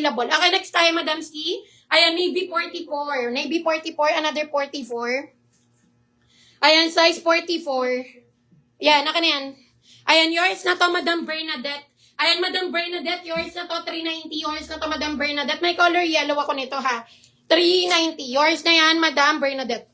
available. Okay, next tayo, Madam Ski. Ayan, Navy 44. Navy 44, another 44. Ayan, size 44. Yan, naka na yan. Ayan, yours na to, Madam Bernadette. Ayan, Madam Bernadette, yours na to, 390. Yours na to, Madam Bernadette. May color yellow ako nito, ha. 390. Yours na yan, Madam Bernadette.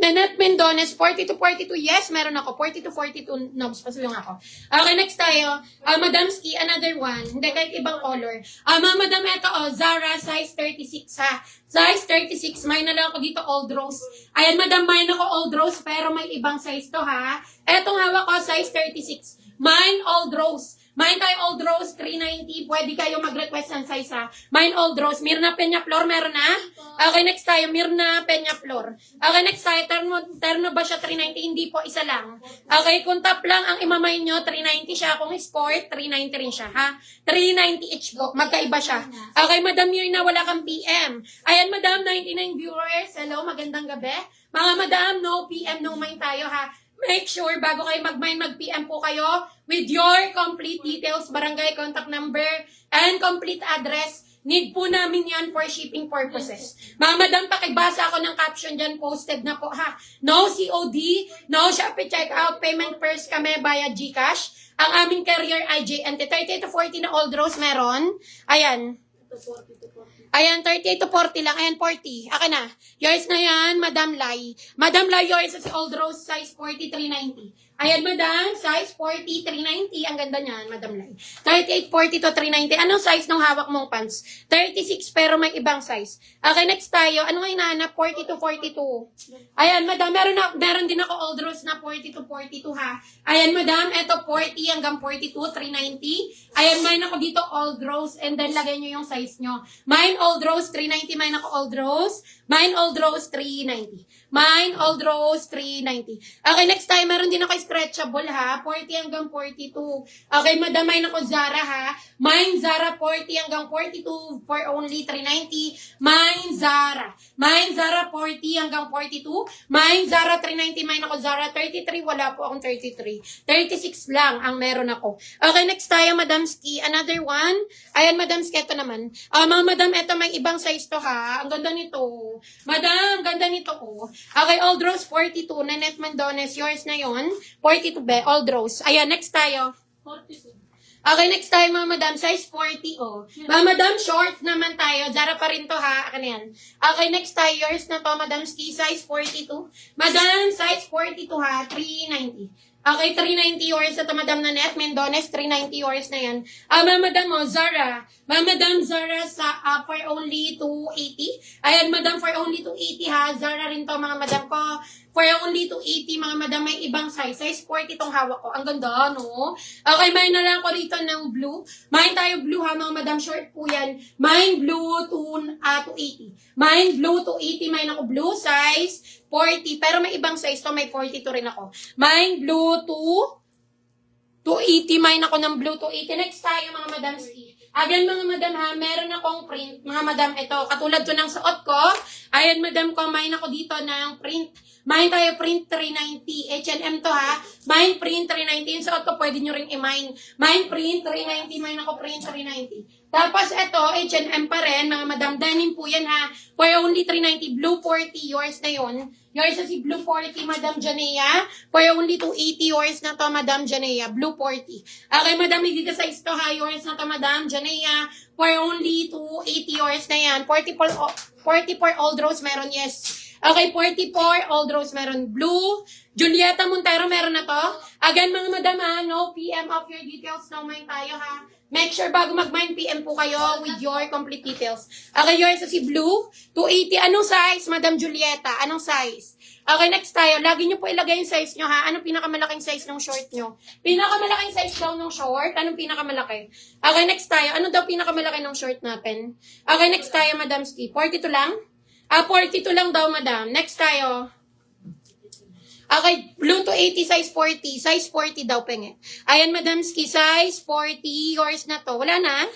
Nanette Mendones, 40 to 42. Yes, meron ako. 40 to 42 knobs. Pasulong ako. Okay, next tayo. Madam Ski, another one. Hindi, kahit ibang color. Madam, ito, Zara, size 36, ha. Size 36. May na lang ako dito, Old Rose. Ayan, Madam, may na ako Old Rose, pero may ibang size to, ha. Etong hawak ko, size 36. Mine, Old Rose. Mine tayo Old Rose, 390. Pwede kayo mag-request ng size, ha. Mine Old Rose. Mirna Peña Flor, meron na? Okay, next tayo. Mirna Peña Flor. Okay, next tayo. Terno ba siya 390? Hindi po, isa lang. Okay, kung top lang ang imamay nyo, 390 siya. Kung sport, 390 rin siya, ha. 390 each po. Magkaiba siya. Okay, Madam Mirna, wala kang PM. Ayan, Madam, 99 viewers. Hello, magandang gabi. Mga Madam, no PM, no mind tayo, ha. Make sure, bago kayo mag-mine, mag-PM po kayo with your complete details, barangay contact number, and complete address. Need po namin yan for shipping purposes. Mga Madam, pakibasa ako ng caption dyan, posted na po, ha. No COD, no Shopee checkout, payment first kami via GCash. Ang aming carrier IJNT, 30 to 40 na Old Rose meron. Ayan. Ayan, 38 to 40 lang. Ayan, 40. Aka na. Yours na yan, Madam Lai. Madam Lai, yours sa si Old Rose, size 40, 390. Ayan, Madam, size 40, 390. Ang ganda niyan, Madam Lai. 38, 40 to 390. Anong size ng hawak mong pants? 36, pero may ibang size. Okay, next tayo. Ano nga hinahanap? 40 to 42. Ayan, Madam, meron din ako Old Rose na 40 to 42, ha. Ayan, Madam, eto 40 hanggang 42, 390. Ayan, mine ako dito Old Rose, and then lagay nyo yung size nyo. Mine Old Rose, 390. Mine ako Old Rose. Mine Old Rose, 390. Mine Old Rose, 390. Okay, next time, meron din ako stretchable, ha. 40 hanggang 42. Okay, Madam, mine ako Zara, ha. Mine Zara, 40 hanggang 42 for only 390. Mine Zara. Mine Zara, 40 hanggang 42. Mine Zara, 390. Mine ako Zara, 33. Wala po akong 33. 36 lang ang meron ako. Okay, next tayo, Madam Ski. Another one. Ayan, Madam Ski, ito naman. Mga Madam, ito may ibang size to, ha. Ang ganda nito. Madam, ganda nito, oh. Okay, Old Rose, 42. Nanette Mendones, yours na yon. 42, be. Old Rose. Ayan, next tayo. 42. Okay, next tayo, mga Madam. Size 40, oh. Mga Madam, short naman tayo. Zara pa rin to, ha. Akan yan. Okay, next tayo. Yours na to, Madam Ski. Size 42. Madam, size 42, ha. 390. Okay, 390 yours na to, Madam Nanette Mendones. 390 yours na yan. Madam, oh, Zara. Madam, Zara sa, for only 280. Ayan, Madam, for only 280, ha. Zara rin to, mga Madam ko. For only 280, mga Madam, may ibang size. Size 40 itong hawak ko. Ang ganda, no? Okay, may na lang ko rito ng blue. Main tayo blue, ha, mga Madam. Short po yan. Main blue to 280. Main blue to 80. Main ako blue size 40. Pero may ibang size to. May 42 rin ako. Main blue to 280. Main ako ng blue to 80. Next tayo, mga Madam Ski. Again, mga Madam, ha, meron akong print. Mga Madam, ito. Katulad to ng suot ko. Ayan, Madam ko, main ako dito ng print. Main tayo print 390. H&M to, ha. Main print 390. Yung suot ko, pwede nyo rin i-mine. Main print 390. Main ako print 390. Tapos, ito, H&M pa rin, mga Madam. Denim po yan, ha. For only 390. Blue 40. Yours na yun. Yours na si Blue 40, Madam Janea. For only 280. Yours na to, Madam Janea. Blue 40. Okay, Madam, hindi ka size to, ha. Yours na to, Madam Janea. For only 280. Yours na yan. 44 Old Rose meron, yes. Okay, 44 Old Rose meron. Blue. Julieta Montero meron na to. Again, mga Madam, ha, no PM of your details. No mind tayo, ha. Make sure bago mag-mine, PM po kayo with your complete details. Okay, yours sa si Blue. 280. Anong size, Madam Julieta? Anong size? Okay, next tayo. Lagi nyo po ilagay yung size nyo, ha? Anong pinakamalaking size ng short nyo? Pinakamalaking size daw ng short? Anong pinakamalaki? Okay, next tayo. Ano daw pinakamalaki ng short natin? Okay, next tayo, Madam Ski. 42 lang? 42 lang daw, Madam. Next tayo. Okay, blue to 80, size 40. Size 40 daw, penge. Ayan, Madam Ski, size 40. Yours na to. Wala na?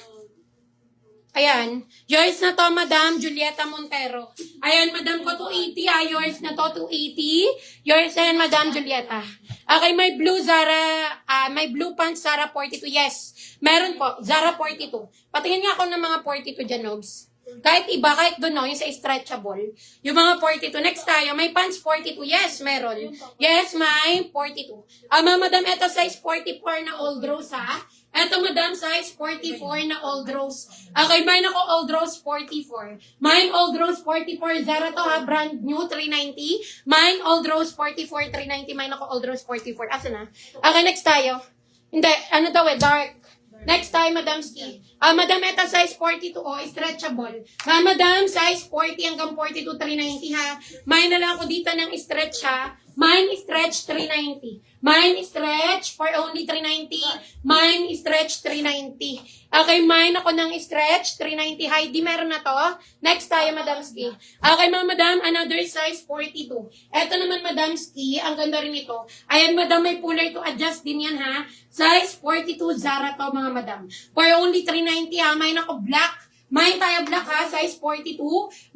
Ayan. Yours na to, Madam Julieta Montero. Ayan, Madam ko 280. Yours na to, 280. Yours na yan, Madam Julieta. Okay, may blue Zara, may blue pants Zara 42. Yes, meron po. Zara 42. Patingin nga ako ng mga 42 dyan, Nobs. Kahit iba, kahit doon, no, yung sa stretchable. Yung mga 42. Next tayo, may pants 42. Yes, meron. Yes, may 42. Madam, eto size 44 na old rose, ha? Eto, Madam, size 44 na old rose. Okay, mine ako old rose 44. Mine old rose 44. Zara to, ha? Brand new, 390. Mine old rose 44, 390. Mine ako old rose 44. Asa na? Okay, next tayo. Hindi, ano daw dark. Next time, Madam Ski. Madam, eto size 42, stretchable. Madam, size 40 hanggang 42, 390, ha? Mine na lang ako dito ng stretch, ha? Mine stretch 390. Mine stretch for only 390. Mine stretch 390. Okay, mine ako ng stretch 390. Heidi, meron na to. Next tayo, Madam Ski. Okay, Madam, another size 42. Eto naman, Madam Ski, ang ganda rin ito. Ayan, Madam, may puller to adjust din yan, ha? Size 42 Zara to, mga Madam. For only 390, ha? Mine ako black. Mine tayo black, ha? Size 42.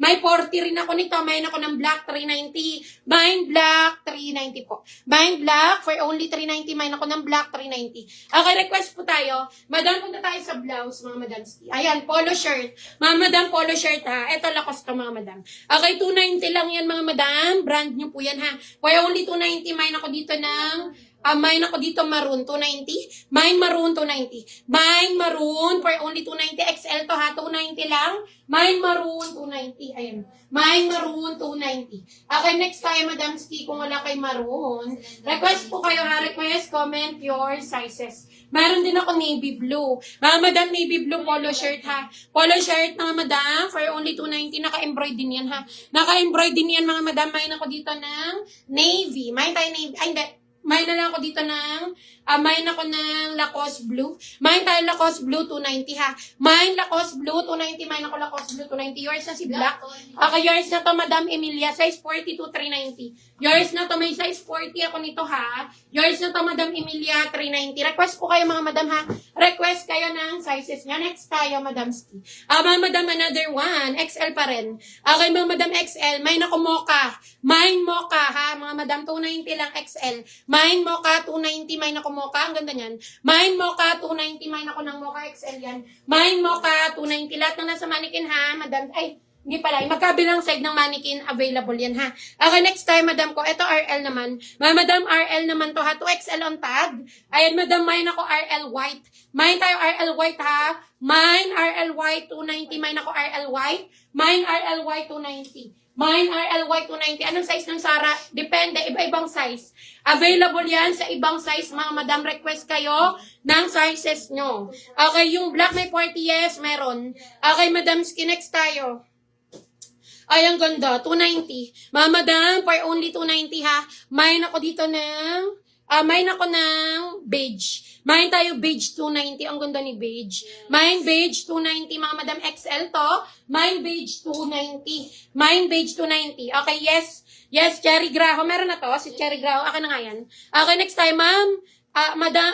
May 40 rin ako nito. Mine ako ng black, 390. Mine black, 390 po. Mine black, for only 390. Mine ako ng black, 390. Okay, request po tayo. Madam, punta tayo sa blouse, mga Madam. Ayan, polo shirt. Mga Madam, polo shirt, ha? Ito, Lacoste, mga Madam. Okay, 290 lang yan, mga Madam. Brand new po yan, ha? For only 290, mine ako dito ng... mine ako dito maroon, 290. Mine maroon, 290. Mine maroon for only 290. XL to, ha? 290 lang. Mine maroon, 290. Ayan. Mine maroon, 290. Okay, next tayo, Madam Ski, kung wala kay maroon. Request po kayo, ha? Request, comment your sizes. Meron din ako navy blue. Madam, navy blue polo shirt, ha? Polo shirt, mga Madam, for only 290. Naka-embroid din yan, ha? Naka-embroid din yan, mga Madam. Mine ako dito ng navy. Mine tayo navy. Ay, hindi. Mine na lang ako dito ng, mine ako ng Lacoste Blue. Mine tayo Lacoste Blue, 290, ha. Mine Lacoste Blue, 290. Mine ako Lacoste Blue, 290. Yours na si Black. Okay, yours na to, Madam Emilia. Size 42, 390. Yours na to, may size 40 ako nito, ha. Yours na to, Madam Emilia, 390. Request po kayo, mga Madam, ha. Request kayo ng sizes niya. Next tayo, Madam Ski. Mga Madam, another one. XL pa rin. Okay, mga Madam XL. Mine ako Mocha. Mine Mocha, ha. Mga Madam, 290 lang XL. Mine Mocha, 290. Mine ako Mocha. Ang ganda niyan. Mine Mocha, 290. Mine ako ng Mocha XL yan. Mine Mocha, 290. Lahat ng nasa mannequin, ha, Madam. Ay, hindi pala. Magkabilang side ng mannequin, available yan, ha. Okay, next time, Madam ko. Ito, RL naman. Madam, RL naman to, ha. 2XL on tag. Ayan, Madam, mine ako RL white. Mine tayo RL white, ha. Mine RL white, 290. Mine ako RL white. Mine RL white, 290. Mine RL white, 290. Anong size ng Zara? Depende. Iba-ibang size. Available yan sa ibang size. Mga Madam, request kayo ng sizes nyo. Okay, yung black may 40, yes, meron. Okay, Madam, skin next tayo. Ay, ang ganda. 290. Mga Madam, for only 290, ha. Mine ako dito ng... mine ako ng beige. Mine tayo beige 290. Ang ganda ni beige. Mine beige 290. Mga Madam XL to. Mine beige 290. Mine beige 290. Okay, yes. Yes, Cherry Graho. Meron na to. Si Cherry Graho. Akin na nga yan. Okay, next time, ma'am. Madam.